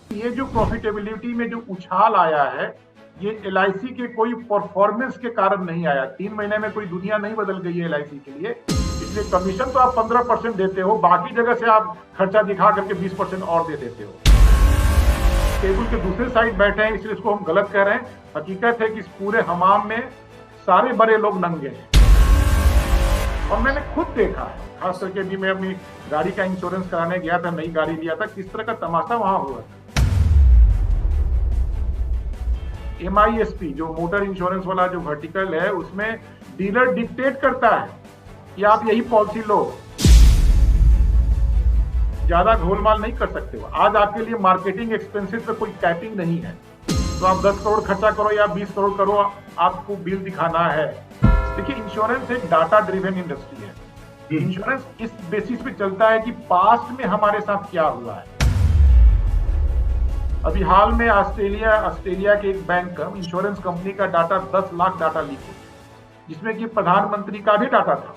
ये जो प्रॉफिटेबिलिटी में जो उछाल आया है, ये एलआईसी के कोई परफॉर्मेंस के कारण नहीं आया। 3 महीने में कोई दुनिया नहीं बदल गई है एलआईसी के लिए। इसलिए कमीशन तो आप 15% देते हो, बाकी जगह से आप खर्चा दिखा करके 20% और दे देते हो। टेबल के दूसरे साइड बैठे हैं, इसलिए इसको हम गलत कह रहे हैं। हकीकत है कि इस पूरे हमाम में सारे बड़े लोग नंगे हैं, और मैंने खुद देखा है। खास करके भी मैं अपनी गाड़ी का इंश्योरेंस कराने गया था, नई गाड़ी लिया था, किस तरह का तमाशा वहां हुआ था। MISP जो मोटर इंश्योरेंस वाला जो वर्टिकल है, उसमें डीलर डिक्टेट करता है कि आप यही पॉलिसी लो, ज्यादा घोलमाल नहीं कर सकते हो। आज आपके लिए मार्केटिंग एक्सपेंसेस पे कोई कैपिंग नहीं है, तो आप 10 करोड़ खर्चा करो या 20 करोड़ करो, आपको बिल दिखाना है। देखिए, इंश्योरेंस एक डाटा ड्रिवन इंडस्ट्री है। इंश्योरेंस इस बेसिस पे चलता है कि पास्ट में हमारे साथ क्या हुआ है। अभी हाल में ऑस्ट्रेलिया के एक बैंक इंश्योरेंस कंपनी का डाटा 10 लाख डाटा लीक हो गया, जिसमें कि प्रधानमंत्री का भी डाटा था।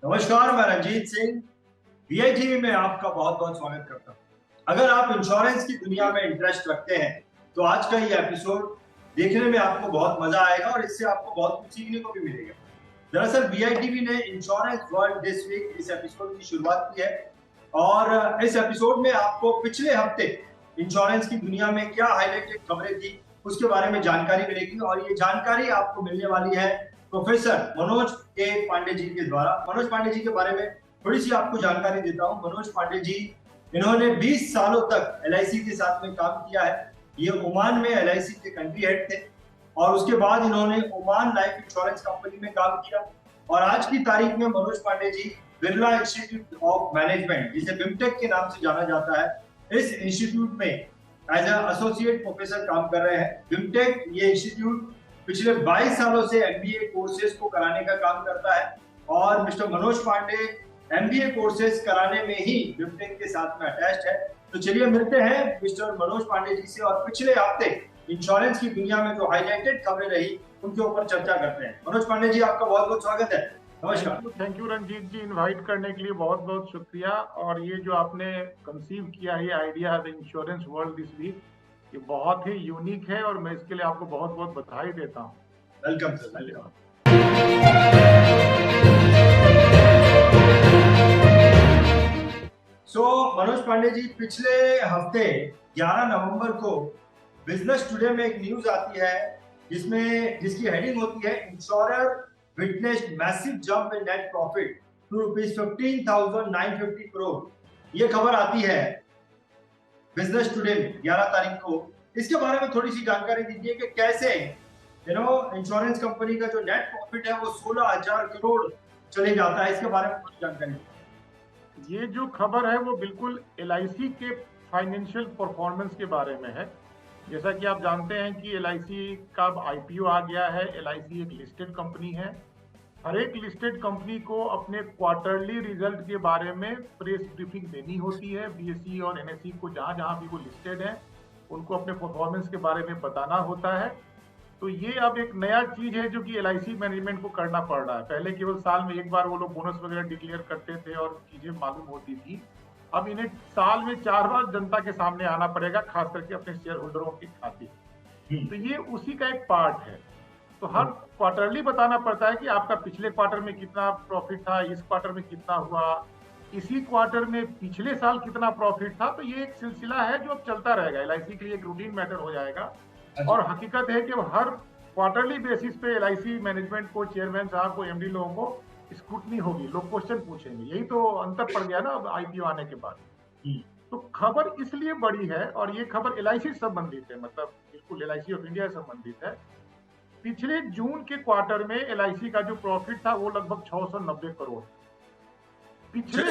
नमस्कार, मैं रंजीत सिंह VITV में आपका बहुत बहुत स्वागत करता हूं। अगर आप इंश्योरेंस की दुनिया में इंटरेस्ट रखते हैं तो आज का ये एपिसोड देखने में आपको बहुत मजा आएगा और इससे आपको बहुत कुछ सीखने को भी मिलेगा। दरअसल VITV ने इंश्योरेंस वर्ल्ड दिस वीक इस एपिसोड की शुरुआत की है और इस एपिसोड में आपको पिछले हफ्ते इंश्योरेंस की दुनिया में क्या हाईलाइटेड खबरें थी उसके बारे में जानकारी मिलेगी, और ये जानकारी आपको मिलने वाली है प्रोफेसर मनोज के पांडे जी के द्वारा। मनोज पांडे जी के बारे में थोड़ी सी आपको जानकारी देता हूं। मनोज पांडे जी, इन्होंने 20 सालों तक LIC के साथ में काम किया है। ये ओमान में LIC के कंट्री हेड थे और उसके बाद इन्होंने ओमान लाइफ इंश्योरेंस कंपनी में काम किया, और आज की तारीख में मनोज पांडे जी बिरला इंस्टीट्यूट ऑफ मैनेजमेंट, जिसे बिमटेक के नाम से जाना जाता है, इस इंस्टीट्यूट में एज एसोसिएट प्रोफेसर काम कर रहे हैं। बिमटेक ये इंस्टीट्यूट पिछले 22 सालों से MBA कोर्सेज को कराने का काम करता है, और mister Manoj Pandey MBA courses कराने में ही बिमटेक के साथ में अटैच्ड है। तो चलिए मिलते हैं मिस्टर मनोज पांडे जी से, और पिछले हफ्ते इंश्योरेंस की दुनिया में जो हाईलाइटेड खबरें रही उनके ऊपर चर्चा करते हैं। मनोज पांडे जी, आपका बहुत बहुत स्वागत है। नमस्कार। Thank you Ranjit ji, invite करने के लिए बहुत बहुत शुक्रिया। और ये जो आपने कंसीव किया है idea the insurance world this week, ये बहुत ही यूनिक है, और मैं इसके लिए आपको बहुत बहुत बधाई देता हूँ। Welcome sir, welcome. Manoj Pandey ji, पिछले हफ्ते 11 नवंबर को बिजनेस टुडे में एक न्यूज आती है जिसकी हेडिंग होती है insurer witnessed massive jump in net profit to ₹15,950 crore. ये खबर आती है बिजनेस टुडे में 11 तारीख को। इसके बारे में थोड़ी सी जानकारी दीजिए कि कैसे इंश्योरेंस कंपनी का जो नेट प्रॉफिट है वो 16,000 करोड़ चले जाता है। इसके बारे में थोड़ी जानकारी दीजिए। ये जो खबर है वो बिल्कुल LIC के फाइनेंशियल परफॉर्मेंस के बारे में है। जैसा कि आप जानते हैं कि LIC का IPO आ गया है। LIC एक लिस्टेड कंपनी है। हर एक लिस्टेड कंपनी को अपने क्वार्टरली रिजल्ट के बारे में प्रेस ब्रीफिंग देनी होती है। BSE और NSE को जहां जहां भी वो लिस्टेड है उनको अपने परफॉर्मेंस के बारे में बताना होता है। तो ये अब एक नया चीज है जो कि LIC मैनेजमेंट को करना पड़ रहा है। पहले केवल साल में एक बार वो लोग बोनस वगैरह डिक्लेयर करते थे और चीजें मालूम होती थी। अब इन्हें साल में 4 बार जनता के सामने आना पड़ेगा, खास करके अपने शेयर होल्डरों की खातिर। तो ये उसी का एक पार्ट है। तो हर क्वार्टरली बताना पड़ता है कि आपका पिछले क्वार्टर में कितना प्रॉफिट था, इस क्वार्टर में कितना हुआ, इसी क्वार्टर में पिछले साल कितना प्रॉफिट था। तो ये एक सिलसिला है जो अब चलता रहेगा। LIC के लिए एक रूटीन मैटर हो जाएगा। और हकीकत है कि हर क्वार्टरली बेसिस पे LIC मैनेजमेंट को, चेयरमैन साहब को, MD लोगों को स्क्रूटनी होगी, लोग क्वेश्चन पूछेंगे। यही तो अंतर पड़ गया ना अब IPO आने के बाद। तो खबर इसलिए बड़ी है, और ये खबर LIC से संबंधित है, मतलब बिल्कुल LIC ऑफ इंडिया से संबंधित है। पिछले जून के क्वार्टर में LIC का जो प्रॉफिट था वो लगभग 690 करोड़। पिछले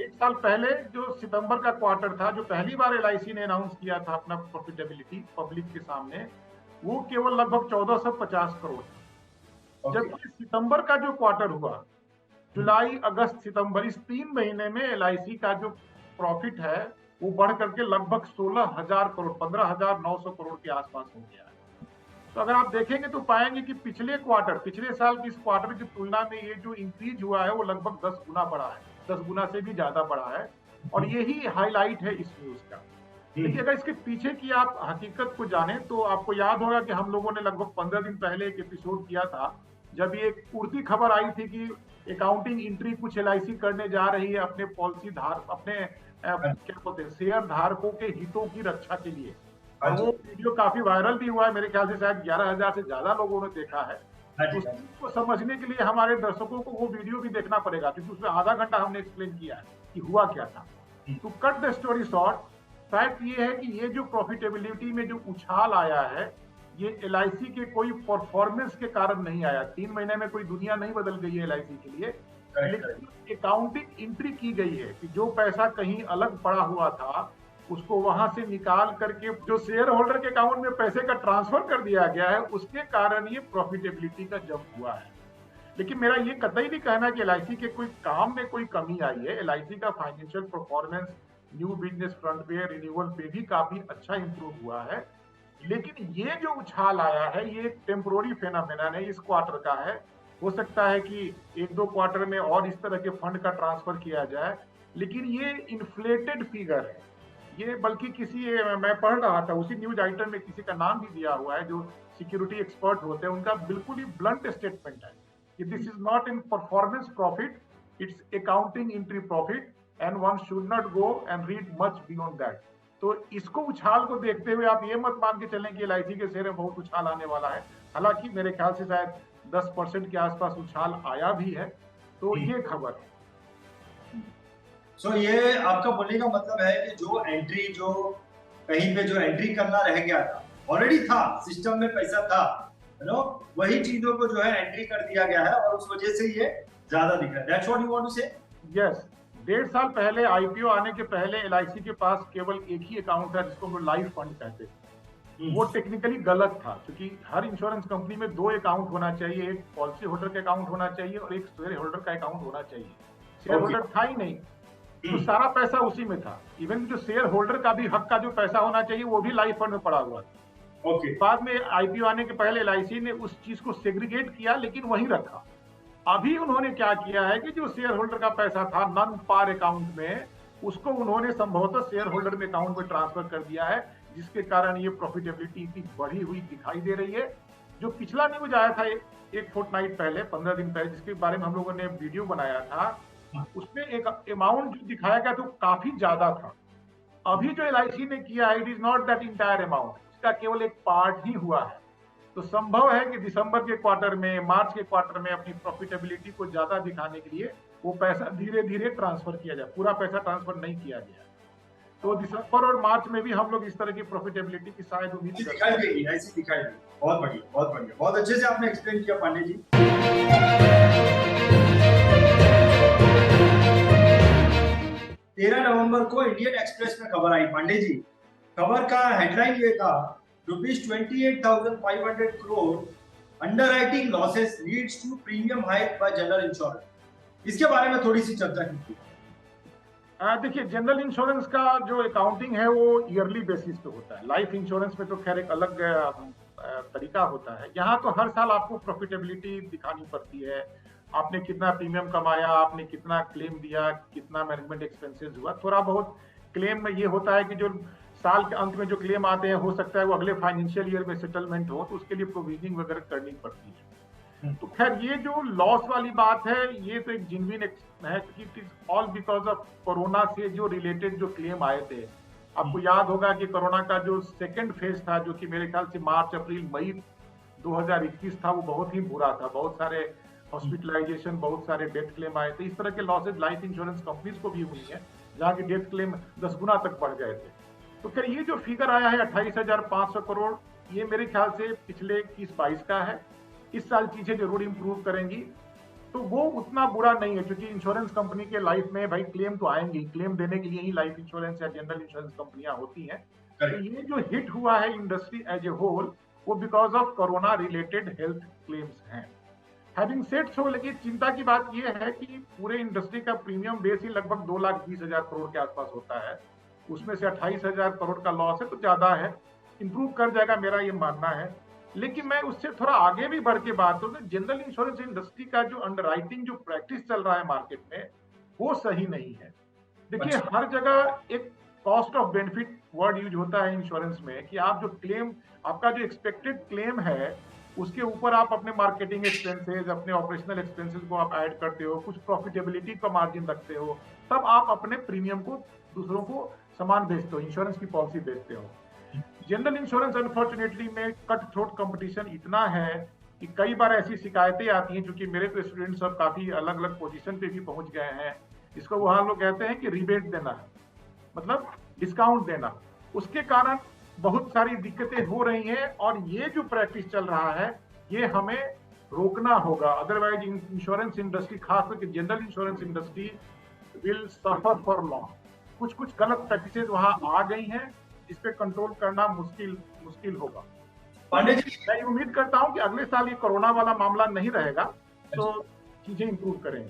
एक साल पहले जो सितंबर का क्वार्टर था, जो पहली बार LIC ने अनाउंस किया था अपना प्रॉफिटेबिलिटी पब्लिक के सामने, वो केवल लगभग 1450 करोड़ था। जबकि सितंबर का जो क्वार्टर हुआ, जुलाई अगस्त सितंबर, इस 3 महीने में LIC का जो प्रॉफिट है वो बढ़ करके लगभग 16,000 करोड़, 15,900 करोड़ के आसपास हो गया है। तो अगर आप देखेंगे तो पाएंगे कि पिछले साल की इस क्वार्टर की तुलना में ये जो इंक्रीज हुआ है वो लगभग 10 गुना बढ़ा है, 10 गुना से भी ज्यादा बढ़ा है। और यही हाईलाइट है इस न्यूज का। देखिए, अगर इसके पीछे की आप हकीकत को जाने तो आपको याद होगा कि हम लोगों ने लगभग 15 दिन पहले एक एपिसोड किया था, जब ये एक उड़ती खबर आई थी कि अकाउंटिंग एंट्री कुछ एलआईसी करने जा रही है अपने क्या बोलते हैं शेयर धारकों के हितों की रक्षा के लिए। और वो वीडियो काफी वायरल भी हुआ है, मेरे ख्याल से शायद 11,000 से ज्यादा लोगों ने देखा है। तो उसको समझने के लिए हमारे दर्शकों को वो वीडियो भी देखना पड़ेगा, क्योंकि उसमें आधा घंटा हमने एक्सप्लेन किया है कि हुआ क्या था। तो cut the story short, fact ये है कि ये जो प्रॉफिटेबिलिटी में जो उछाल आया है, ये एलआईसी के कोई परफॉर्मेंस के कारण नहीं आया। 3 महीने में कोई दुनिया नहीं बदल गई है एलआईसी के लिए, लेकिन अकाउंटिंग एंट्री की गई है कि जो पैसा कहीं अलग पड़ा हुआ था उसको वहां से निकाल करके जो शेयर होल्डर के अकाउंट में पैसे का ट्रांसफर कर दिया गया है, उसके कारण ये प्रॉफिटेबिलिटी का जंप हुआ है। लेकिन मेरा ये कतई नहीं कहना कि एलआईसी के कोई काम में कोई कमी आई है। एलआईसी का financial performance new business front पे, रिन्यूअल पे भी काफी अच्छा इंप्रूव हुआ है। लेकिन ये जो उछाल आया है ये एक टेम्पोररी फेनोमेनन है, इस क्वार्टर का है। हो सकता है कि 1-2 क्वार्टर में और इस तरह के फंड का ट्रांसफर किया जाए, लेकिन ये इन्फ्लेटेड फिगर है। ये बल्कि मैं पढ़ रहा था उसी न्यूज आइटम में किसी का नाम भी दिया हुआ है जो सिक्योरिटी एक्सपर्ट होते हैं, उनका बिल्कुल ही ब्लंट स्टेटमेंट है कि this is not in performance profit, it's accounting entry profit and one should not go and read much beyond that. तो इसको उछाल को देखते हुए आप ये मत मान के चलें कि एलआईसी के शेयर में बहुत उछाल आने वाला है। हालांकि मेरे ख्याल से शायद 10% के आसपास उछाल आया भी है। तो ये खबर है। ये आपका बोलने का मतलब है कि जो कहीं पे जो एंट्री करना रह गया था, ऑलरेडी था सिस्टम में, पैसा था, वही चीजों को जो है एंट्री कर दिया गया है और उस वजह से ये ज्यादा दिख रहा है। That's what you want to say? Yes. 1.5 साल पहले आईपीओ आने के पहले एलआईसी के पास केवल एक ही अकाउंट था जिसको हम लाइफ फंड कहते थे। वो टेक्निकली गलत था, क्योंकि हर इंश्योरेंस कंपनी में 2 अकाउंट होना चाहिए, एक पॉलिसी होल्डर का अकाउंट होना चाहिए और एक शेयर होल्डर का अकाउंट होना चाहिए। शेयर होल्डर था ही नहीं, तो सारा पैसा उसी में था। इवन जो शेयर होल्डर का भी हक का जो पैसा होना चाहिए वो भी लाइफ फंड में पड़ा हुआ था। बाद में आईपीओ आने के पहले एलआईसी ने उस चीज को सेग्रीगेट किया, लेकिन वहीं रखा। अभी उन्होंने क्या किया है कि जो शेयर होल्डर का पैसा था नॉन पार अकाउंट में, उसको उन्होंने संभवतः शेयर होल्डर में अकाउंट में ट्रांसफर कर दिया है, जिसके कारण ये प्रॉफिटेबिलिटी इतनी बढ़ी हुई दिखाई दे रही है। जो पिछला न्यूज आया था एक फोर्टनाइट पहले, 15 दिन पहले, जिसके बारे में हम लोगों ने वीडियो बनाया था, उसमें एक अमाउंट जो दिखाया गया तो काफी ज्यादा था। अभी जो एलआईसी ने किया है, it is not that entire amount, इसका केवल एक पार्ट ही हुआ है। तो संभव है कि दिसंबर के क्वार्टर में, मार्च के क्वार्टर में अपनी प्रॉफिटेबिलिटी को ज्यादा दिखाने के लिए वो पैसा धीरे धीरे ट्रांसफर किया जाए। पूरा पैसा ट्रांसफर नहीं किया गया। तो दिसंबर और मार्च में भी हम लोग इस तरह की प्रॉफिटेबिलिटी की शायद उम्मीद दिखाई देगी, ऐसी दिखाई देगी। बहुत बढ़िया, बहुत बढ़िया, बहुत अच्छे से आपने एक्सप्लेन किया पांडे जी। 13 नवंबर को इंडियन एक्सप्रेस में खबर आई पांडे जी। खबर का हेडलाइन ये था, ₹28,500 crore underwriting losses leads to premium hike by general insurance. इसके बारे में थोड़ी सी चर्चा की। देखिए, जनरल इंश्योरेंस का जो अकाउंटिंग है वो ईयरली बेसिस पे होता है। लाइफ इंश्योरेंस में तो खैर एक अलग तरीका होता है। यहाँ तो हर साल आपको प्रॉफिटेबिलिटी दिखानी पड़ती है, आपने कितना प्रीमियम कमाया, आपने कितना क्लेम दिया, कितना मैनेजमेंट एक्सपेंसेस हुआ। थोड़ा बहुत क्लेम में ये होता है कि जो साल के अंत में जो क्लेम आते हैं, हो सकता है वो अगले फाइनेंशियल ईयर में सेटलमेंट हो, तो उसके लिए प्रोविजनिंग वगैरह करनी पड़ती है। तो खैर ये जो लॉस वाली बात है, ये तो एक जेन्युइन है, it is all because of corona से जो रिलेटेड जो क्लेम आए थे। आपको याद होगा कि कोरोना का जो सेकेंड फेज था, जो कि मेरे ख्याल से मार्च, अप्रैल, मई 2021 था, वो बहुत ही बुरा था। बहुत सारे हॉस्पिटलाइजेशन, बहुत सारे डेथ क्लेम आए थे। इस तरह के लॉसेज लाइफ इंश्योरेंस कंपनीज को भी हुई है, जहाँ की डेथ क्लेम 10 गुना तक बढ़ गए थे। तो फिर ये जो फिगर आया है 28,500 करोड़, ये मेरे ख्याल से पिछले 21-22 का है। इस साल चीजें जरूर इंप्रूव करेंगी, तो वो उतना बुरा नहीं है, क्योंकि इंश्योरेंस कंपनी के लाइफ में भाई क्लेम तो आएंगे, क्लेम देने के लिए ही लाइफ इंश्योरेंस या जनरल इंश्योरेंस कंपनियां होती हैं। तो ये जो हिट हुआ है इंडस्ट्री एज ए होल, वो because of corona related health claims हैं। हैविंग सेड सो, लेकिन चिंता की बात यह है कि पूरे इंडस्ट्री का प्रीमियम बेस ही लगभग 2,20,000 करोड़ के आसपास होता है। उसमें से 28,000 करोड़ का लॉस है, तो ज्यादा है। इंप्रूव कर जाएगा, मेरा ये मानना है। लेकिन मैं उससे थोड़ा आगे भी बढ़ के बात करूँ तो जनरल इंश्योरेंस इंडस्ट्री का जो अंडरराइटिंग जो प्रैक्टिस चल रहा है मार्केट में, वो सही नहीं है। देखिए, अच्छा। हर जगह एक cost of benefit word use होता है इंश्योरेंस में, कि आप जो क्लेम, आपका जो एक्सपेक्टेड क्लेम है, उसके ऊपर आप अपने मार्केटिंग एक्सपेंसेस, अपने ऑपरेशनल एक्सपेंसेस को आप ऐड करते हो, कुछ प्रॉफिटेबिलिटी का मार्जिन रखते हो, तब आप अपने प्रीमियम को दूसरों को सामान बेचते हो, इंश्योरेंस की पॉलिसी बेचते हो। जनरल इंश्योरेंस अनफॉर्चुनेटली में कट थ्रोट कंपटीशन इतना है कि कई बार ऐसी शिकायतें आती हैं, क्योंकि मेरे तो स्टूडेंट्स सब काफी अलग अलग पोजीशन पे भी पहुंच गए हैं। इसको वहां लोग कहते हैं कि रिबेट देना है, मतलब डिस्काउंट देना। उसके कारण बहुत सारी दिक्कतें हो रही हैं, और ये जो प्रैक्टिस चल रहा है, ये हमें रोकना होगा। अदरवाइज इंश्योरेंस इंडस्ट्री, खास करके general insurance industry will suffer for long. कुछ कुछ गलत प्रैक्टिसेस वहां आ गई हैं, इस पे कंट्रोल करना मुश्किल होगा। पांडे जी, मैं उम्मीद करता हूं कि अगले साल ये कोरोना वाला मामला नहीं रहेगा, तो चीजें इंप्रूव करेंगी।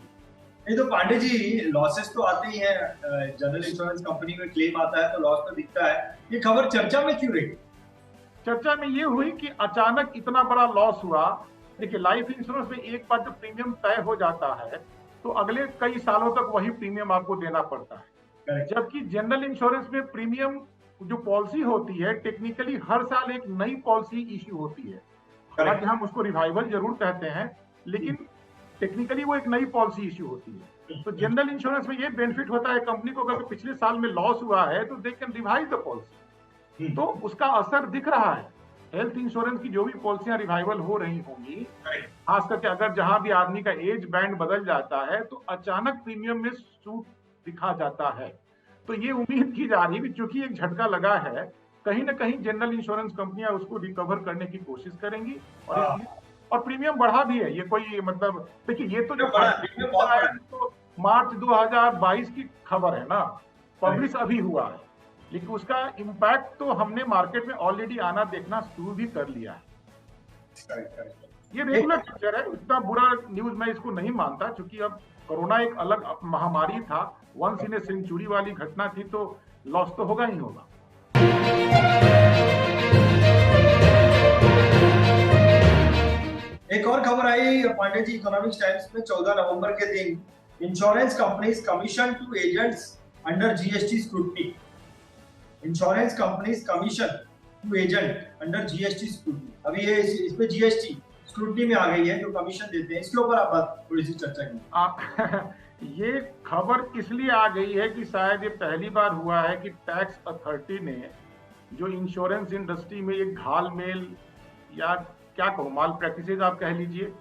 नहीं तो पांडे जी, लॉसेस तो आते ही हैं, जनरल इंश्योरेंस कंपनी में क्लेम आता है तो लॉस तो दिखता है। ये खबर चर्चा में क्यों रही? चर्चा में ये हुई कि अचानक इतना बड़ा लॉस हुआ। देखिए, लाइफ इंश्योरेंस में एक बार जब प्रीमियम तय हो जाता है, तो अगले कई सालों तक वही प्रीमियम आपको देना पड़ता है। Correct. जबकि जनरल इंश्योरेंस में प्रीमियम जो पॉलिसी होती है, टेक्निकली हर साल एक नई पॉलिसी इश्यू होती है। हालांकि हम उसको रिवाइवल जरूर कहते हैं, लेकिन टेक्निकली वो एक नई पॉलिसी इश्यू होती है। तो जनरल इंश्योरेंस में ये बेनिफिट होता है कंपनी को, अगर पिछले साल में लॉस हुआ है तो they can revise the policy. तो उसका असर दिख रहा है। हेल्थ इंश्योरेंस की जो भी पॉलिसियां रिवाइवल हो रही होंगी, खास करके अगर जहां भी आदमी का एज बैंड बदल जाता है, तो अचानक प्रीमियम में छूट दिखा जाता है। तो ये उम्मीद की जा रही है कि चूंकि एक झटका लगा है, कहीं ना कहीं जनरल इंश्योरेंस कंपनियां उसको रिकवर करने की कोशिश करेंगी, और प्रीमियम बढ़ा भी है। ये कोई मतलब, देखिए, ये तो जो तो मार्च 2022 की खबर है ना, पब्लिश अभी हुआ है, लेकिन उसका इम्पैक्ट तो हमने मार्केट में ऑलरेडी आना देखना शुरू भी कर लिया है। ये रेगुलर पिक्चर है, इतना बुरा न्यूज मैं इसको नहीं मानता, क्योंकि अब कोरोना एक अलग महामारी था, वंस इन ए सेंचुरी वाली घटना थी, तो लॉस तो होगा ही होगा। एक और खबर आई पांडे जी, इकोनॉमिक्स टाइम्स में 14 नवंबर के दिन, insurance companies commission to agents under GST scrutiny. Insurance companies commission to agent under GST scrutiny. अभी ये इसमें जीएसटी स्क्रूटनी में आ गई है, जो कमीशन देते हैं। इसके ऊपर आप थोड़ी सी चर्चा की। ये खबर इसलिए आ गई है कि शायद ये पहली बार हुआ है कि टैक्स अथॉरिटी ने जो इंश्योरेंस इंडस्ट्री में एक घालमेल, या क्या कहूँ, माल प्रैक्टिसेज आप कह लीजिए,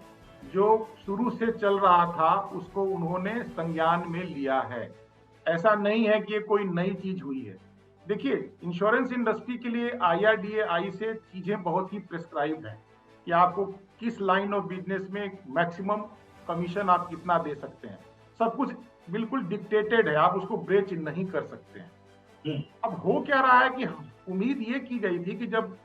जो शुरू से चल रहा था, उसको उन्होंने संज्ञान में लिया है। ऐसा नहीं है कि ये कोई नई चीज हुई है। देखिए, इंश्योरेंस इंडस्ट्री के लिए IRDAI से चीजें बहुत ही प्रिस्क्राइब्ड हैं कि आपको किस लाइन ऑफ बिजनेस में मैक्सिमम कमीशन आप कितना दे सकते हैं। सब कुछ बिल्कुल डिक्टेटेड है, आप उसको ब्रेच नहीं कर सकते हैं। अब हो क्या रहा है कि उम्मीद ये की गई थी कि जब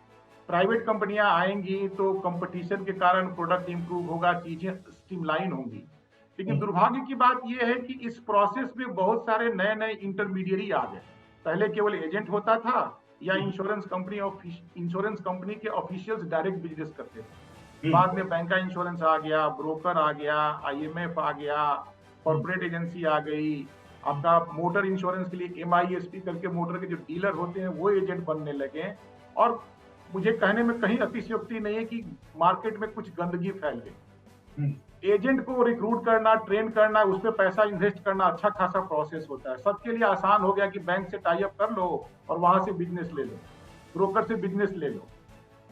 प्राइवेट कंपनियां आएंगी तो कंपटीशन के कारण प्रोडक्ट इंप्रूव होगा, चीजें स्ट्रीमलाइन होंगी। लेकिन दुर्भाग्य की बात यह है कि इस प्रोसेस में बहुत सारे नए नए इंटरमीडियरी आ गए। पहले केवल एजेंट होता था, या इंश्योरेंस कंपनी के ऑफिशियल्स डायरेक्ट बिजनेस करते थे। बाद में बैंक का इंश्योरेंस आ गया, ब्रोकर आ गया, IMF आ गया, कॉर्पोरेट एजेंसी आ गई। आपका मोटर इंश्योरेंस के लिए MISP करके मोटर के जो डीलर होते हैं वो एजेंट बनने लगे। और मुझे कहने में कहीं अतिशयोक्ति नहीं है कि मार्केट में कुछ गंदगी फैल गई। एजेंट को रिक्रूट करना, ट्रेन करना, उस पर पैसा इन्वेस्ट करना अच्छा खासा प्रोसेस होता है। सबके लिए आसान हो गया कि बैंक से टाई अप कर लो और वहां से बिजनेस ले लो, ब्रोकर से बिजनेस ले लो।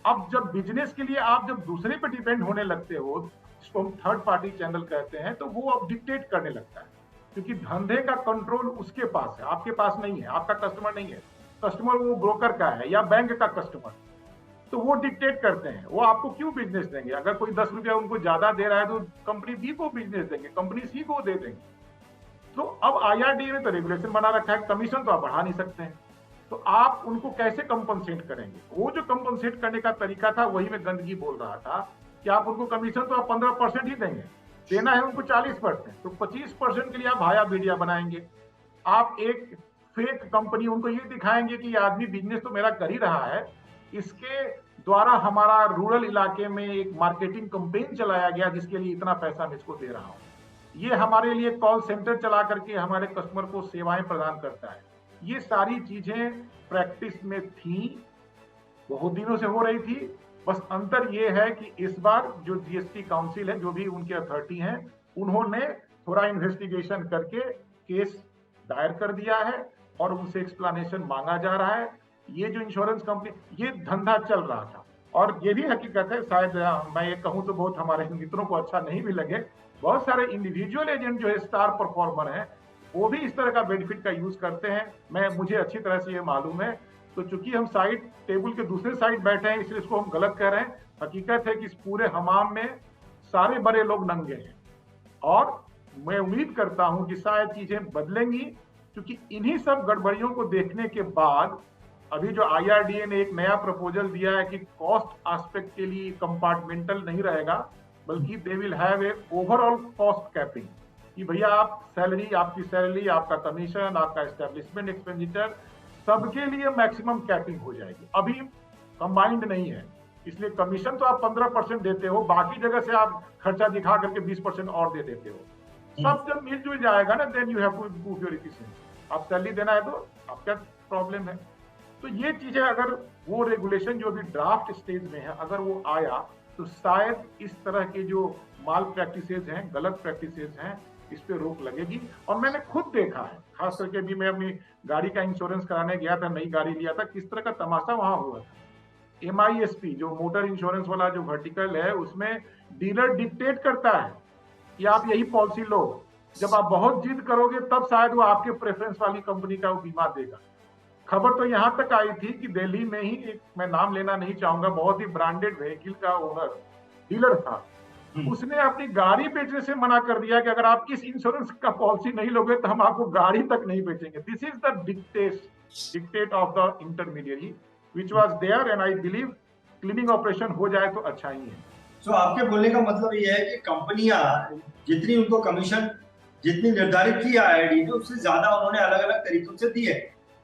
अब जब बिजनेस के लिए आप जब दूसरे पे डिपेंड होने लगते हो, जिसको हम थर्ड पार्टी चैनल कहते हैं, तो वो अब डिक्टेट करने लगता है, क्योंकि धंधे का कंट्रोल उसके पास है, आपके पास नहीं है। आपका कस्टमर नहीं है, कस्टमर वो ब्रोकर का है या बैंक का कस्टमर। तो वो डिक्टेट करते हैं, वो आपको क्यों बिजनेस देंगे। अगर कोई 10 रुपया उनको ज्यादा दे रहा है तो कंपनी बी को बिजनेस देंगे, कंपनी सी को दे देंगे। तो अब IRDAI ने तो रेगुलेशन बना रखा है, कमीशन तो आप बढ़ा नहीं सकते हैं। तो आप उनको कैसे कंपनसेट करेंगे। वो जो कंपनसेट करने का तरीका था, वही मैं गंदगी बोल रहा था कि आप उनको कमीशन तो आप 15% ही देंगे, देना है उनको 40%, तो 25% के लिए आप हाया मीडिया बनाएंगे। आप एक फेक कंपनी उनको ये दिखाएंगे कि ये आदमी बिजनेस तो मेरा कर ही रहा है, इसके द्वारा हमारा रूरल इलाके में एक मार्केटिंग कैंपेन चलाया गया जिसके लिए इतना पैसा मैं इसको दे रहा हूं। ये हमारे लिए कॉल सेंटर चला करके हमारे कस्टमर को सेवाएं प्रदान करता है। ये सारी चीजें प्रैक्टिस में थी, बहुत दिनों से हो रही थी। बस अंतर ये है कि इस बार जो जीएसटी काउंसिल है, जो भी उनके अथॉरिटी हैं, उन्होंने थोड़ा इन्वेस्टिगेशन करके केस दायर कर दिया है और उनसे एक्सप्लेनेशन मांगा जा रहा है। ये जो इंश्योरेंस कंपनी, ये धंधा चल रहा था और ये भी हकीकत है, शायद मैं ये कहूं तो बहुत हमारे मित्रों को अच्छा नहीं भी लगे, बहुत सारे इंडिविजुअल एजेंट जो है स्टार परफॉर्मर हैं, वो भी इस तरह का बेनिफिट का यूज करते हैं। मुझे अच्छी तरह से ये मालूम है। तो चूंकि हम साइड टेबल के दूसरे साइड बैठे हैं, इसलिए इसको हम गलत कह रहे हैं। हकीकत है कि इस पूरे हमाम में सारे बड़े लोग नंगे हैं और मैं उम्मीद करता हूं कि शायद चीजें बदलेंगी, क्योंकि इन्हीं सब गड़बड़ियों को देखने के बाद अभी जो IRDA ने एक नया प्रपोजल दिया है कि कॉस्ट एस्पेक्ट के लिए कंपार्टमेंटल नहीं रहेगा, बल्कि they will have a overall cost capping, कि भैया आप सैलरी, आपकी सैलरी, आपका कमीशन, आपका एस्टेब्लिशमेंट एक्सपेंडिचर, सबके लिए मैक्सिमम कैपिंग हो जाएगी। अभी कंबाइंड नहीं है, इसलिए कमीशन तो आप 15% देते हो, बाकी जगह से आप खर्चा दिखा करके 20% और दे देते हो। सब जब मिलजुल जाएगा ना, then you have to improve your efficiency. आप सैलरी देना है तो आपका प्रॉब्लम है। तो ये चीजें, अगर वो रेगुलेशन जो अभी ड्राफ्ट स्टेज में है, अगर वो आया तो शायद इस तरह के जो माल प्रैक्टिसेज हैं, गलत प्रैक्टिसेज हैं, इस पे रोक लगेगी। और मैंने खुद देखा है, खास करके भी मैं अपनी गाड़ी का इंश्योरेंस कराने गया था, नई गाड़ी लिया था, किस तरह का तमाशा वहां हुआ था। MISP जो मोटर इंश्योरेंस वाला जो वर्टिकल है, उसमें डीलर डिक्टेट करता है कि आप यही पॉलिसी लो। जब आप बहुत जिद करोगे तब शायद वो आपके प्रेफरेंस वाली कंपनी का वो बीमा देगा। खबर तो यहां तक आई थी कि दिल्ली में ही एक, मैं नाम लेना नहीं चाहूंगा, बहुत ही ब्रांडेड व्हीकल का ओनर डीलर था, उसने अपनी गाड़ी बेचने से मना कर दिया कि अगर आप इस इंश्योरेंस का पॉलिसी नहीं लोगे तो हम आपको गाड़ी तक नहीं बेचेंगे। This is the dictate of the intermediary which was there, and I believe cleaning operation हो जाए तो अच्छा ही है। तो आपके बोलने का मतलब ये है कि कंपनियां जितनी उनको कमीशन जितनी निर्धारित की IRDA ने, उससे ज्यादा उन्होंने अलग अलग तरीकों से दी है।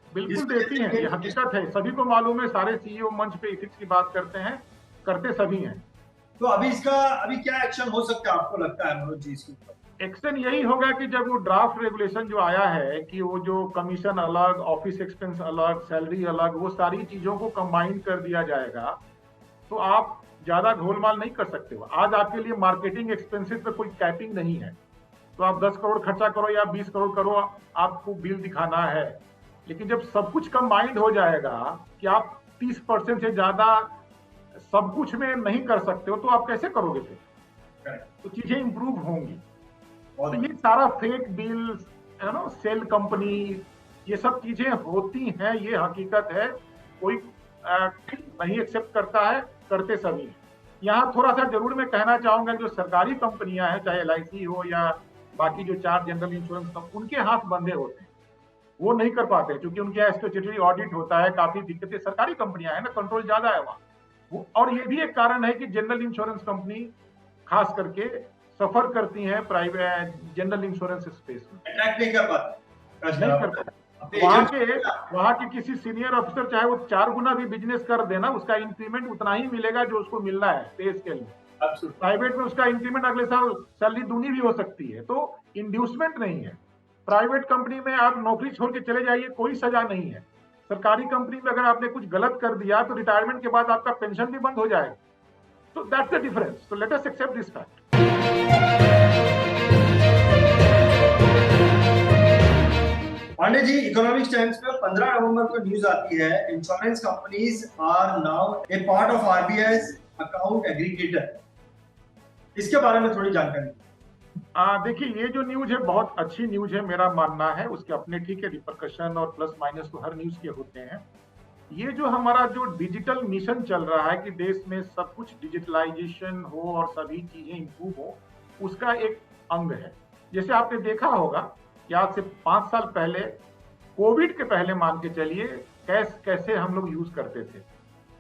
बिल्कुल देती हैं, ये हकीकत है, सभी को मालूम है। सारे CEO मंच पे इथिक्स की बात करते हैं, करते सभी हैं। तो अभी क्या एक्शन हो सकता है आपको लगता है मनोज जी इसके ऊपर? एक्शन यही होगा कि जब वो ड्राफ्ट रेगुलेशन जो आया है कि वो जो कमीशन अलग, ऑफिस एक्सपेंस अलग, सैलरी अलग, वो सारी चीजों को कंबाइन कर दिया जाएगा, तो आप ज्यादा घोलमाल नहीं कर सकते हो। आज आपके लिए मार्केटिंग एक्सपेंसेस पे कोई कैपिंग नहीं है, तो आप 10 करोड़ खर्चा करो या 20 करोड़ करो, आपको बिल दिखाना है। लेकिन जब सब कुछ कंबाइंड हो जाएगा कि आप 30% से ज्यादा सब कुछ में नहीं कर सकते हो, तो आप कैसे करोगे फिर? तो चीजें इंप्रूव होंगी। तो ये सारा फेक बिल, सेल कंपनी, ये सब चीजें होती हैं, ये हकीकत है। कोई नहीं एक्सेप्ट करता है, करते सभी हैं। यहाँ थोड़ा सा जरूर मैं कहना चाहूंगा, जो सरकारी कंपनियां हैं, चाहे LIC हो या बाकी जो 4 जनरल इंश्योरेंस कंपनी, उनके हाथ बंधे होते हैं, वो नहीं कर पाते, क्योंकि उनके स्टैट्यूटरी ऑडिट होता है, काफी दिक्कतें। सरकारी कंपनियां है ना, कंट्रोल ज्यादा है वहां। और ये भी एक कारण है कि जनरल इंश्योरेंस कंपनी खास करके सफर करती हैं प्राइवेट जनरल इंश्योरेंस स्पेस में, अट्रैक्ट नहीं कर पाते, नहीं कर पाते। वहां के किसी सीनियर ऑफिसर चाहे वो 4 गुना भी बिजनेस कर देना, उसका इंक्रीमेंट उतना ही मिलेगा जो उसको मिलना है पे स्केल में। प्राइवेट में उसका इंक्रीमेंट अगले साल सैलरी दूनी भी हो सकती है, तो इंड्यूसमेंट नहीं है। प्राइवेट कंपनी में आप नौकरी छोड़ के चले जाइए, कोई सजा नहीं है। सरकारी कंपनी में अगर आपने कुछ गलत कर दिया तो रिटायरमेंट के बाद आपका पेंशन भी बंद हो जाएगा। तो दैट्स द डिफरेंस। तो let us accept this fact. Pandey ji, economics times में 15 नवंबर को न्यूज आती है, insurance companies are now a part of RBI's account aggregator. इसके बारे में थोड़ी जानकारी। देखिए, ये जो न्यूज है बहुत अच्छी न्यूज है, मेरा मानना है। उसके अपने ठीक है रिपरकशन और प्लस माइनस तो हर न्यूज के होते हैं। ये जो हमारा जो डिजिटल मिशन चल रहा है कि देश में सब कुछ डिजिटलाइजेशन हो और सभी चीजें इंप्रूव हो, उसका एक अंग है। जैसे आपने देखा होगा कि आज से 5 साल पहले, कोविड के पहले मान के चलिए, कैसे हम लोग यूज करते थे।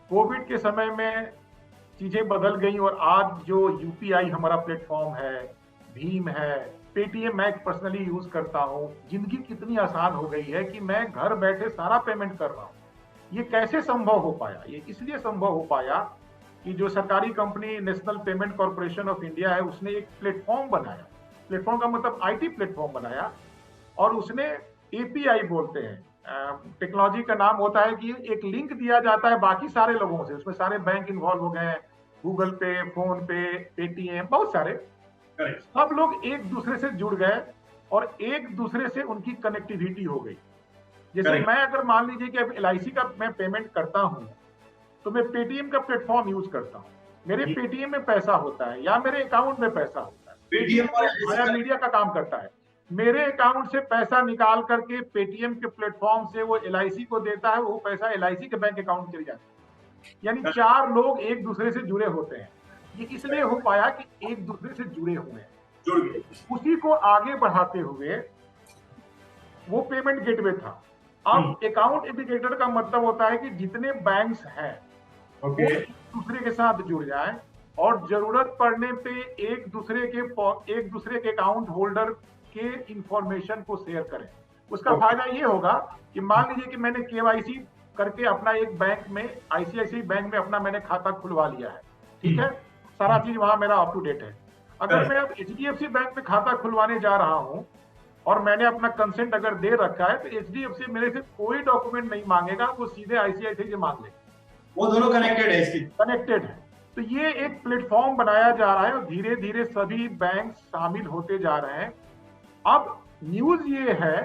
कोविड के समय में चीजें बदल गई और आज जो UPI हमारा प्लेटफॉर्म है, भीम है, पेटीएम मैं पर्सनली यूज करता हूँ, जिंदगी कितनी आसान हो गई है कि मैं घर बैठे सारा पेमेंट कर रहा हूँ। ये कैसे संभव हो पाया? ये इसलिए संभव हो पाया कि जो सरकारी company national payment corporation of India है, उसने एक प्लेटफॉर्म बनाया। प्लेटफॉर्म का मतलब आईटी प्लेटफॉर्म बनाया, और उसने एपीआई बोलते हैं, टेक्नोलॉजी का नाम होता है कि एक लिंक दिया जाता है बाकी सारे लोगों से। उसमें सारे बैंक इन्वॉल्व हो गए हैं, गूगल पे, फोन पे, पेटीएम, बहुत सारे। सब लोग एक दूसरे से जुड़ गए और एक दूसरे से उनकी कनेक्टिविटी हो गई। जैसे मैं अगर मान लीजिए कि अब एलआईसी का मैं पेमेंट करता हूं, तो मैं पेटीएम का प्लेटफॉर्म यूज करता हूं, मेरे पेटीएम में पैसा होता है या मेरे अकाउंट में पैसा होता है। पेटीएम आया मीडिया का काम करता है, मेरे अकाउंट से पैसा निकाल करके पेटीएम के प्लेटफॉर्म से वो एलआईसी को देता है, वो पैसा एलआईसी के बैंक अकाउंट चली जाती है। यानी 4 लोग एक दूसरे से जुड़े होते हैं। ये इसलिए हो पाया कि एक दूसरे से जुड़े हुए हैं, जुड़ गए। उसी को आगे बढ़ाते हुए वो पेमेंट गेटवे था। अब अकाउंट एग्रीगेटर का मतलब होता है कि जितने बैंक्स हैं वो एक दूसरे के साथ जुड़ जाएं और जरूरत पड़ने पे एक दूसरे के अकाउंट होल्डर के इंफॉर्मेशन को शेयर करें। उसका फायदा ये होगा कि मान लीजिए कि मैंने केवाईसी करके अपना एक बैंक में, आईसीआईसीआई बैंक में अपना मैंने खाता खुलवा लिया है, ठीक है, सारा चीज वहां मेरा अप टू डेट है। अगर मैं अब एचडीएफसी बैंक में खाता खुलवाने जा रहा हूं और मैंने अपना कंसेंट अगर दे रखा है, तो एचडीएफसी मेरे से कोई डॉक्यूमेंट नहीं मांगेगा, वो सीधे आईसीआईसीआई से मांग लेगा। वो दोनों कनेक्टेड है, इसकी कनेक्टेड है। तो ये एक प्लेटफॉर्म बनाया जा रहा है और धीरे धीरे सभी बैंक शामिल होते जा रहे हैं। अब न्यूज ये है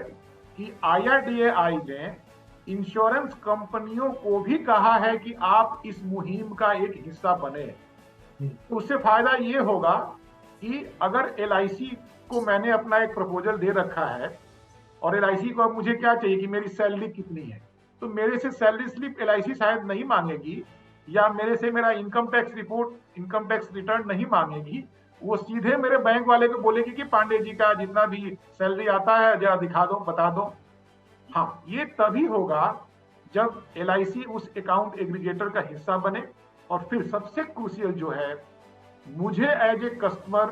कि आईआरडीएआई ने इंश्योरेंस कंपनियों को भी कहा है कि आप इस मुहिम का एक हिस्सा बने। तो उससे फायदा ये होगा कि अगर एलआईसी को मैंने अपना एक प्रपोजल दे रखा है और एलआईसी को अब मुझे क्या चाहिए कि मेरी सैलरी कितनी है, तो मेरे से सैलरी स्लिप एलआईसी शायद नहीं मांगेगी, या मेरे से मेरा income tax report, income tax return नहीं मांगेगी। वो सीधे मेरे बैंक वाले को बोलेगी कि पांडे जी का जितना भी सैलरी आता है जरा दिखा दो, बता दो। हाँ, ये तभी होगा जब एलआईसी उस अकाउंट एग्रीगेटर का हिस्सा बने। और फिर सबसे क्रूशियल जो है, मुझे एज ए कस्टमर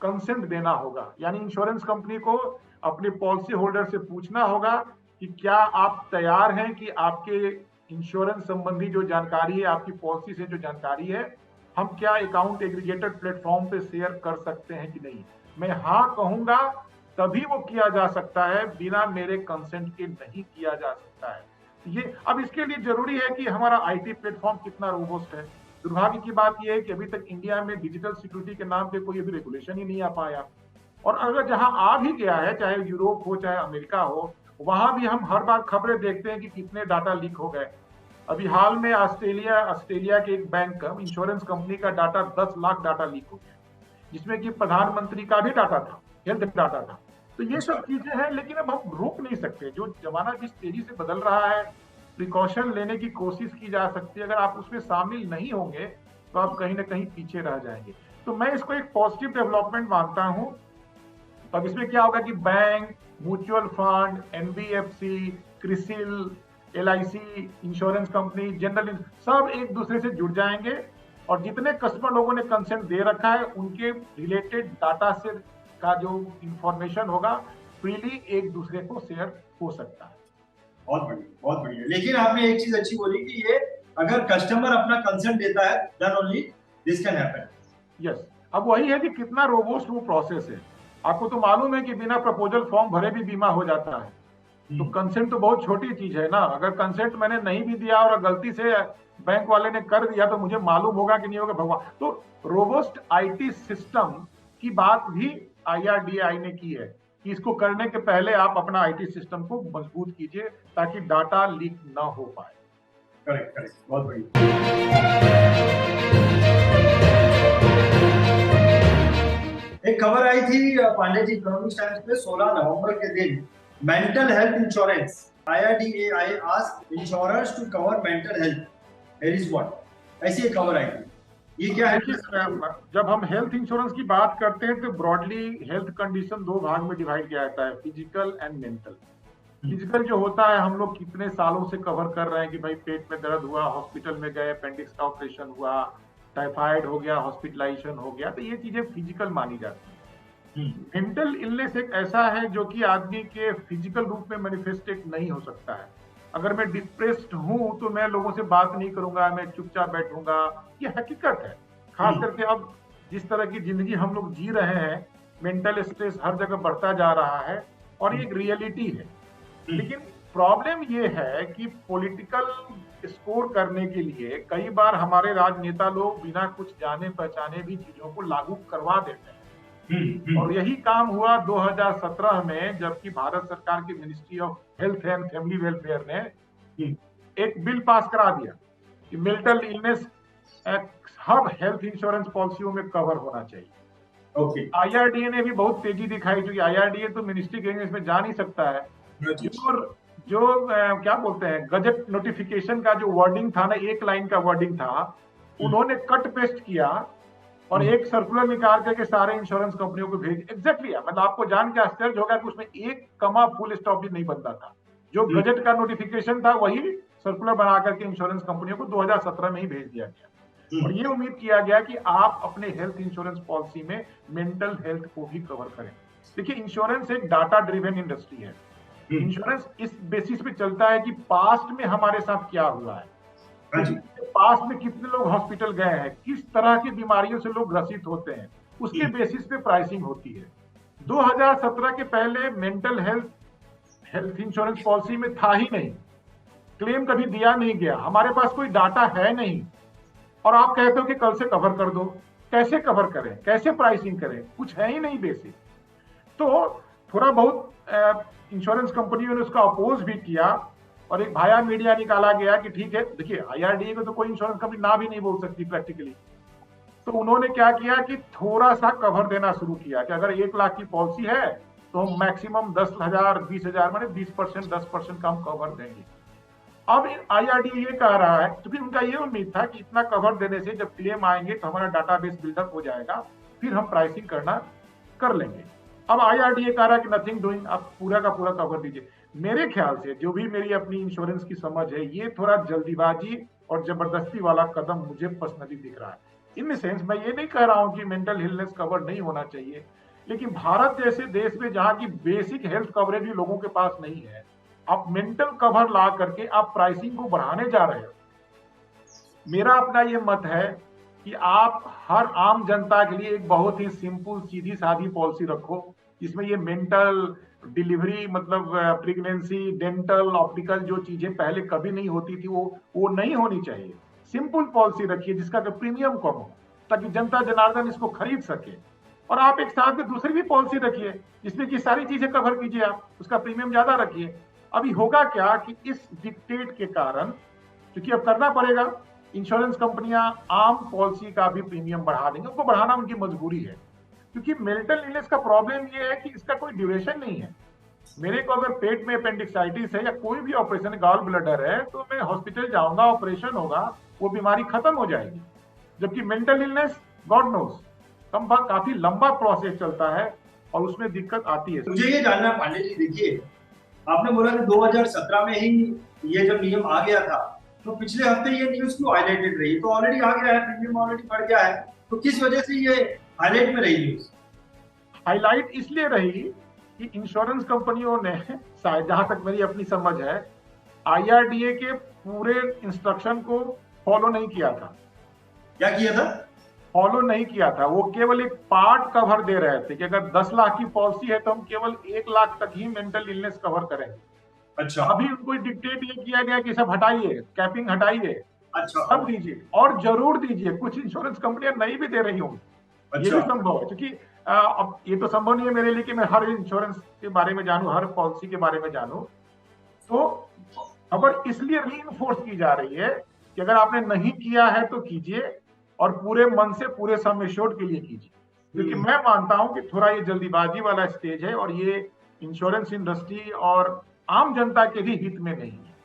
कंसेंट देना होगा, यानी इंश्योरेंस कंपनी को अपने पॉलिसी होल्डर से पूछना होगा कि क्या आप तैयार हैं कि आपके इंश्योरेंस संबंधी जो जानकारी है, आपकी पॉलिसी से जो जानकारी है, हम क्या अकाउंट एग्रीगेटर प्लेटफॉर्म पे शेयर कर सकते हैं कि नहीं। मैं हाँ कहूंगा तभी वो किया जा सकता है, बिना मेरे कंसेंट के नहीं किया जा सकता है। ये अब इसके लिए जरूरी है कि हमारा आईटी प्लेटफॉर्म कितना रोबस्ट है। दुर्भाग्य की बात यह है कि अभी तक इंडिया में डिजिटल सिक्योरिटी के नाम पे कोई अभी रेगुलेशन ही नहीं आ पाया। और अगर जहां आ भी गया है, चाहे यूरोप हो चाहे अमेरिका हो, वहां भी हम हर बार खबरें देखते हैं कि कितने डाटा लीक हो गए। अभी हाल में ऑस्ट्रेलिया के एक बैंक का इंश्योरेंस कंपनी का डाटा 10 लाख डाटा लीक हो गया, जिसमें कि प्रधानमंत्री का भी डाटा था, हेल्थ डाटा था। तो ये सब चीजें हैं, लेकिन अब हम रोक नहीं सकते। जो जमाना जिस तेजी से बदल रहा है, प्रिकॉशन लेने की कोशिश की जा सकती है। अगर आप उसमें शामिल नहीं होंगे तो आप कहीं ना कहीं पीछे रह जाएंगे। तो मैं इसको एक पॉजिटिव डेवलपमेंट मानता हूं। अब इसमें क्या होगा कि bank, mutual fund, NBFC, CRISIL, LIC, insurance company, general, सब एक दूसरे से जुड़ जाएंगे और जितने कस्टमर लोगों ने कंसेंट दे रखा है उनके रिलेटेड डाटा से का जो इंफॉर्मेशन होगा फ्रीली एक दूसरे को शेयर हो सकता है। बहुत बढ़िया, बहुत बढ़िया। लेकिन आपने एक चीज अच्छी बोली कि ये अगर कस्टमर अपना कंसेंट देता है, then only this can happen. Yes, अब वही है कि कितना रोबोस्ट वो प्रोसेस है। आपको तो मालूम है कि बिना प्रपोजल फॉर्म भरे भी बीमा हो जाता है। तो कंसेंट तो बहुत छोटी चीज है ना। अगर कंसेंट मैंने नहीं भी दिया और गलती से बैंक वाले ने कर दिया तो मुझे मालूम होगा कि नहीं होगा, भगवान। तो रोबोस्ट आईटी सिस्टम की बात भी आईआरडीएआई ने की है कि इसको करने के पहले आप अपना आईटी सिस्टम को मजबूत कीजिए ताकि डाटा लीक ना हो पाए। करेक्ट करेक्ट, बहुत बढ़िया। एक खबर आई थी पांडे जी इकोनॉमिक्स टाइम्स पे 16 नवंबर के दिन, mental health insurance, IRDAI asked insurers to cover mental health, here is what. ऐसी एक खबर आई थी, ये क्या है? जब हम हेल्थ इंश्योरेंस की बात करते हैं तो ब्रॉडली हेल्थ कंडीशन 2 भाग में डिवाइड किया जाता है, फिजिकल एंड मेंटल। फिजिकल जो होता है, हम लोग कितने सालों से कवर कर रहे हैं कि भाई पेट में दर्द हुआ, हॉस्पिटल में गए, अपेंडिक्स का ऑपरेशन हुआ, टाइफाइड हो गया, हॉस्पिटलाइजेशन हो गया, तो ये चीजें फिजिकल मानी जाती है। मेंटल इलनेस एक ऐसा है जो कि आदमी के फिजिकल रूप में मैनिफेस्टेड नहीं हो सकता है, अगर मैं डिप्रेस्ड हूं तो मैं लोगों से बात नहीं करूंगा, मैं चुपचाप बैठूंगा। ये हकीकत है। खास करके अब जिस तरह की जिंदगी हम लोग जी रहे हैं, मेंटल स्ट्रेस हर जगह बढ़ता जा रहा है और ये एक रियलिटी है। लेकिन प्रॉब्लम ये है कि पॉलिटिकल स्कोर करने के लिए कई बार हमारे राजनेता लोग बिना कुछ जाने पहचाने भी चीजों को लागू करवा देते हैं। और यही काम हुआ 2017 में, जबकि भारत सरकार की ministry of health and family welfare ने एक बिल पास करा दिया कि मेंटल इलनेस हर हेल्थ इंश्योरेंस पॉलिसियों में कवर होना चाहिए। आईआरडीए ने भी बहुत तेजी दिखाई, क्योंकि आईआरडीए तो मिनिस्ट्री के इसमें जा नहीं सकता है। जो क्या बोलते हैं, गजट नोटिफिकेशन का जो वर्डिंग था ना, एक लाइन का वर्डिंग था, उन्होंने कट पेस्ट किया और एक सर्कुलर निकाल करके सारे इंश्योरेंस कंपनियों को भेज एग्जैक्टली। मतलब आपको जान के आश्चर्य होगा कि उसमें एक कमा फुल स्टॉप भी नहीं बनता था। जो गजट का नोटिफिकेशन था वही सर्कुलर बना करके इंश्योरेंस कंपनियों को 2017 में ही भेज दिया गया। और ये उम्मीद किया गया कि आप अपने हेल्थ इंश्योरेंस पॉलिसी में मेंटल हेल्थ को भी कवर करें। देखिए, इंश्योरेंस एक डाटा ड्रिवन इंडस्ट्री है। इंश्योरेंस इस बेसिस पे चलता है कि पास्ट में हमारे साथ क्या हुआ है, पास्ट में कितने लोग हॉस्पिटल गए हैं, किस तरह की बीमारियों से लोग ग्रसित होते हैं, उसके बेसिस पे प्राइसिंग होती है। 2017 के पहले मेंटल हेल्थ इंश्योरेंस पॉलिसी में था ही नहीं, क्लेम कभी दिया नहीं गया, हमारे पास कोई डाटा है नहीं। और आप कहते हो कि कल से कवर कर दो, कैसे कवर करें, कैसे प्राइसिंग करें, कुछ है ही नहीं बेसिक। तो थोड़ा बहुत इंश्योरेंस कंपनियों ने उसका अपोज भी किया और एक भाया मीडिया निकाला गया कि ठीक है, देखिए आईआरडीए को तो कोई इंश्योरेंस कंपनी ना भी नहीं बोल सकती प्रैक्टिकली। तो उन्होंने क्या किया कि थोड़ा सा कवर देना शुरू किया कि अगर 1 लाख की पॉलिसी है तो हम मैक्सिमम 10,000 20,000 माने 20% 10% का हम कवर देंगे। अब आईआरडीए ये कह रहा है, क्योंकि उनका ये उम्मीद था कि इतना कवर देने से जब क्लेम आएंगे तो हमारा डाटाबेस बिल्डअप हो जाएगा, फिर हम प्राइसिंग करना कर लेंगे। अब आईआरडीए कह रहा है कि नथिंग डूइंग, आप पूरा का पूरा कवर दीजिए। मेरे ख्याल से, जो भी मेरी अपनी इंश्योरेंस की समझ है, ये थोड़ा जल्दीबाजी और जबरदस्ती वाला कदम मुझे पर्सनली दिख रहा है। इन सेंस मैं ये नहीं कह रहा हूं कि मेंटल इलनेस कवर नहीं होना चाहिए, लेकिन भारत जैसे देश में जहां की बेसिक हेल्थ कवरेज भी लोगों के पास नहीं है, आप मेंटल कवर ला करके आप प्राइसिंग को बढ़ाने जा रहे हो। मेरा अपना ये मत है कि आप हर आम जनता के लिए एक बहुत ही सिंपल सीधी सादी पॉलिसी रखो, जिसमें ये मेंटल डिलीवरी, मतलब प्रेगनेंसी, डेंटल, ऑप्टिकल जो चीजें पहले कभी नहीं होती थी, वो नहीं होनी चाहिए। सिंपल पॉलिसी रखिए जिसका प्रीमियम कम हो, ताकि जनता जनार्दन इसको खरीद सके। और आप एक साथ में दूसरी भी पॉलिसी रखिए जिसमें कि सारी चीजें कवर कीजिए, आप उसका प्रीमियम ज्यादा रखिए। अभी होगा क्या कि इस डिक्टेट के कारण, क्योंकि अब करना पड़ेगा, इंश्योरेंस कंपनियां आम पॉलिसी का भी प्रीमियम बढ़ा देंगे, उनको बढ़ाना उनकी मजबूरी है। क्योंकि मेंटल इलनेस का प्रॉब्लम ये है कि इसका कोई ड्यूरेशन नहीं है। मेरे को अगर पेट में अपेंडिक्साइटिस है या कोई भी ऑपरेशन, गॉल ब्लैडर है, तो मैं हॉस्पिटल जाऊंगा, ऑपरेशन होगा, वो बीमारी खत्म हो जाएगी। जबकि मेंटल इलनेस, गॉड नोस, काफी लंबा प्रोसेस चलता है और उसमें दिक्कत आती है। मुझे ये जानना पांडे जी, देखिए आपने बोला कि 2017 में ही ये जब नियम आ गया था, तो पिछले हफ्ते ये न्यूज क्यों हाईलाइटेड रही? तो ऑलरेडी आ गया है, प्रीमियम ऑलरेडी बढ़ गया है, तो किस वजह से ये हाईलाइट में रही न्यूज? हाईलाइट इसलिए रही कि इंश्योरेंस कंपनियों ने, शायद जहां तक मेरी अपनी समझ है, आईआरडीए के पूरे इंस्ट्रक्शन को फॉलो नहीं किया था। क्या किया था? फॉलो नहीं किया था। वो केवल एक पार्ट कवर दे रहे थे कि अगर 10 लाख की पॉलिसी है तो हम केवल 1 लाख तक ही मेंटल इलनेस कवर करेंगे। अच्छा। अभी उनको डिक्टेट ये किया गया कि सब हटाइए, कैपिंग हटाइए, अच्छा, सब दीजिए, और जरूर दीजिए। कुछ इंश्योरेंस कंपनियां नहीं भी दे रही होंगी। अच्छा। ये भी संभव है, क्योंकि अब ये तो संभव नहीं है मेरे लिए कि मैं हर इंश्योरेंस के बारे में जानूं, हर पॉलिसी के बारे में जानूं। तो खबर इसलिए रीइंफोर्स की जा रही है कि अगर आपने नहीं किया है तो कीजिए, और पूरे मन से पूरे सम एश्योर्ड के लिए कीजिए। क्योंकि मैं मानता हूं कि थोड़ा ये जल्दीबाजी वाला स्टेज है और ये इंश्योरेंस इंडस्ट्री और आम जनता के भी हित में नहीं है।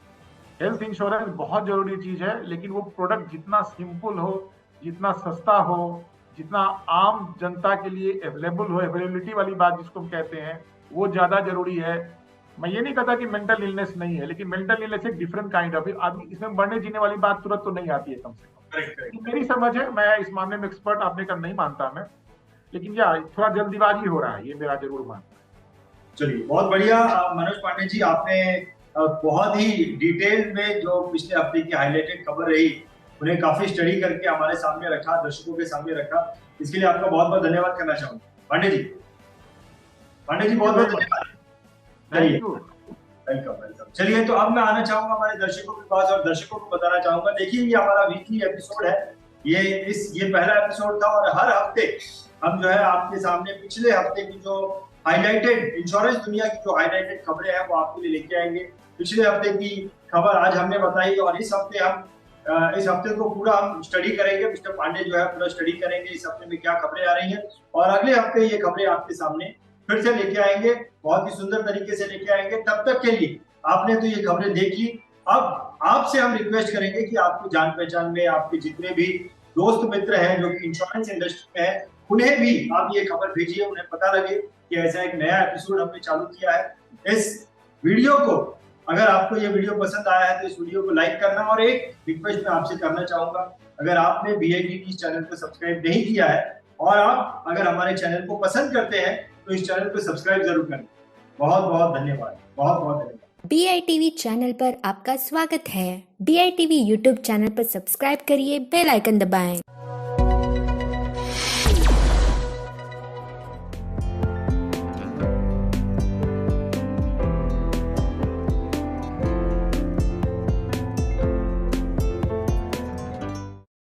हेल्थ इंश्योरेंस बहुत जरूरी चीज है, लेकिन वो प्रोडक्ट जितना सिंपल हो, जितना सस्ता हो, जितना आम जनता के लिए अवेलेबल हो, अवेलेबिलिटी वाली बात जिसको हम कहते हैं, वो ज्यादा जरूरी है। मैं ये नहीं कहता कि मेंटल इलनेस नहीं है, लेकिन मेंटल इलनेस एक डिफरेंट काइंड ऑफ, आदमी इसमें मरने जीने वाली बात तुरंत तो नहीं आती है, कम से कम। मेरी समझ है, मैं इस मामले में एक्सपर्ट आपने का नहीं मानता मैं, लेकिन या थोड़ा जल्दीबाजी हो रहा है, ये मेरा जरूर मानना है। चलिए, बहुत बढ़िया मनोज पांडे जी, आपने बहुत ही डिटेल में जो पिछले हफ्ते की हाईलाइटेड खबर रही उन्हें काफी स्टडी करके हमारे सामने रखा, दर्शकों के सामने रखा। इसके लिए आपका बहुत बहुत धन्यवाद करना चाहूंगा पांडे जी। पांडे जी बहुत बहुत धन्यवाद। चलिए, वेलकम वेलकम। चलिए, तो अब मैं आना चाहूंगा हमारे दर्शकों के पास और दर्शकों को बताना चाहूंगा, देखिए ये हमारा वीकली एपिसोड है। ये पहला एपिसोड था और हर हफ्ते हम जो है आपके सामने पिछले हफ्ते की जो हाईलाइटेड इंश्योरेंस दुनिया की जो हाईलाइटेड खबरें हैं वो आपके लिए लेके आएंगे। पिछले हफ्ते की खबर आज हमने बताई और इस हफ्ते को पूरा हम स्टडी करेंगे। मिस्टर पांडे जो है पूरा स्टडी करेंगे इस हफ्ते में क्या खबरें आ रही हैं और अगले हफ्ते ये खबरें आपके सामने फिर से लेके आएंगे, बहुत ही सुंदर तरीके से लेके आएंगे। तब तक के लिए आपने तो ये खबरें देख ली, अब आपसे हम रिक्वेस्ट करेंगे कि आपकी जान पहचान में आपके जितने भी दोस्त मित्र हैं जो कि इंश्योरेंस इंडस्ट्री में है उन्हें भी आप ये खबर भेजिए, उन्हें पता लगे कि ऐसा एक नया एपिसोड हमने चालू किया है। इस वीडियो को अगर आपको ये वीडियो पसंद आया है तो इस वीडियो को लाइक करना और एक रिक्वेस्ट मैं आपसे करना चाहूंगा, अगर आपने VITV चैनल को सब्सक्राइब नहीं किया है और आप अगर हमारे चैनल को पसंद करते हैं तो इस चैनल को सब्सक्राइब जरूर करें। बहुत बहुत धन्यवाद, बहुत बहुत धन्यवाद। BITV चैनल पर आपका स्वागत है। BITV YouTube चैनल पर सब्सक्राइब करिए, बेल आइकन दबाएं।